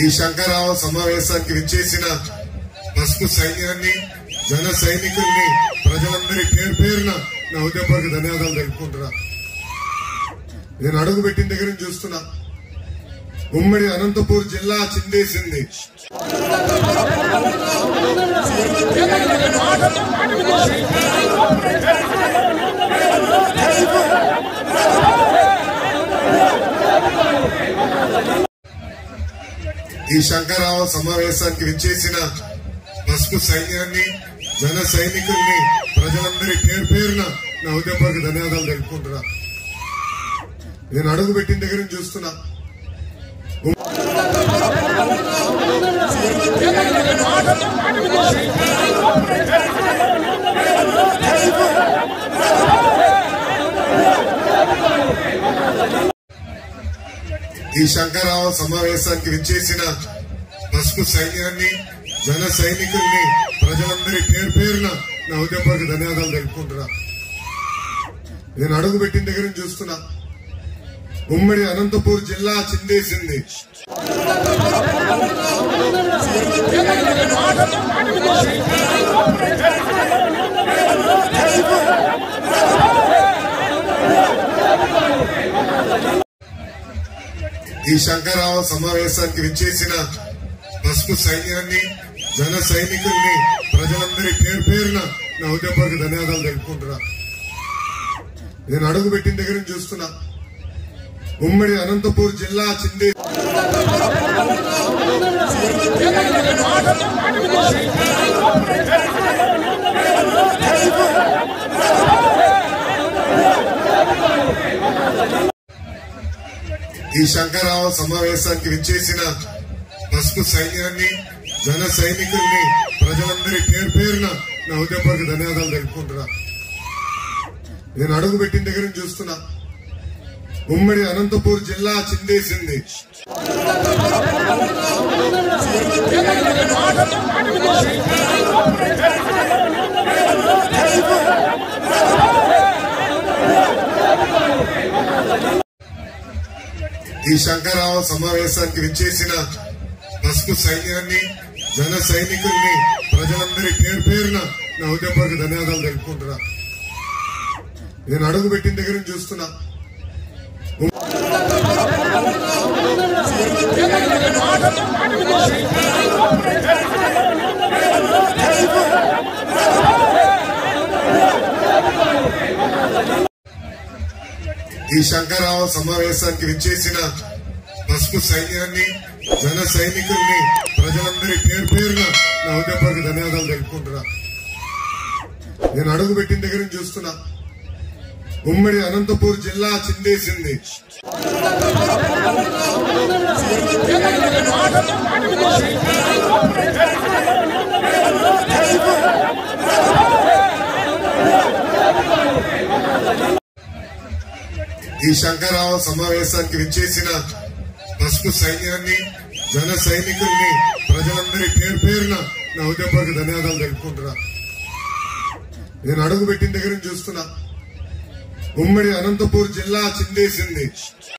ఈ శంకరరావు సమావేశానికి విచ్చేసిన పసుపు సైన్యాన్ని, జన సైనికుల్ని, ప్రజలందరి పేరు పేరున నా హృదయపూర్వక ధన్యవాదాలు తెలుపుకుంటున్నా. నేను అడుగు పెట్టిన దగ్గర నుంచి చూస్తున్నా, ఉమ్మడి అనంతపూర్ జిల్లా చిందేసింది. ఈ శంకరరావు సమావేశానికి విచ్చేసిన పసుపు సైన్యాన్ని, జన సైనికుల్ని, ప్రజలందరి పేరు పేరున నా హృదయపూర్వక ధన్యవాదాలు తెలుపుకుంటున్నా. నేను అడుగు పెట్టిన దగ్గర నుంచి చూస్తున్నా, ఈ శంకరరావు సమావేశానికి విచ్చేసిన పసుపు సైన్యాన్ని, జన సైనికుల్ని, ప్రజలందరి పేరు పేరున నా హృదయపూర్వక ధన్యవాదాలు తెలుపుకుంటున్నా. నేను అడుగు పెట్టిన దగ్గర నుంచి చూస్తున్నా, ఉమ్మడి అనంతపూర్ జిల్లా చిందేసింది. ఈ శంకరరావు సమావేశానికి విచ్చేసిన పసుపు సైన్యాన్ని, జన సైనికుల్ని, ప్రజలందరి పేరు పేరున నా హృదయపూర్వక ధన్యవాదాలు తెలుపుకుంటున్నా. నేను అడుగు పెట్టిన దగ్గర నుంచి చూస్తున్నా, ఉమ్మడి అనంతపూర్ జిల్లా చిందే ఈ శంకరరావు సమావేశానికి విచ్చేసిన పసుపు సైన్యాన్ని, జన సైనికుల్ని, ప్రజలందరి పేరు పేరున నా హృదయపూర్వక ధన్యవాదాలు తెలుపుకుంటున్నా. నేను అడుగు పెట్టిన దగ్గర నుంచి చూస్తున్నా, ఉమ్మడి అనంతపూర్ జిల్లా చిందేసింది. ఈ శంకరరావు సమావేశానికి విచ్చేసిన పసుపు సైన్యాన్ని, జన సైనికుల్ని, ప్రజలందరి పేరు పేరున నా హృదయపూర్వక ధన్యవాదాలు తెలుపుకుంటున్నా. నేను అడుగు పెట్టిన దగ్గర నుంచి చూస్తున్నా, ఈ శంకరరావు సమావేశానికి విచ్చేసిన పసుపు సైన్యాన్ని, జన సైనికుల్ని, ప్రజలందరి పేరు పేరున నా హృదయపూర్వక ధన్యవాదాలు తెలుపుకుంటున్నా. నేను అడుగు పెట్టిన దగ్గర నుంచి చూస్తున్నా, ఉమ్మడి అనంతపూర్ జిల్లా చిందేసింది. ఈ శంకరరావు సమావేశానికి విచ్చేసిన పసుపు సైన్యాన్ని, జన సైనికుల్ని, ప్రజలందరి పేరు పేరున నా హృదయపూర్వక ధన్యవాదాలు తెలుపుకుంటున్నా. నేను అడుగు పెట్టిన దగ్గర నుంచి చూస్తున్నా, ఉమ్మడి అనంతపూర్ జిల్లా చిందేసింది.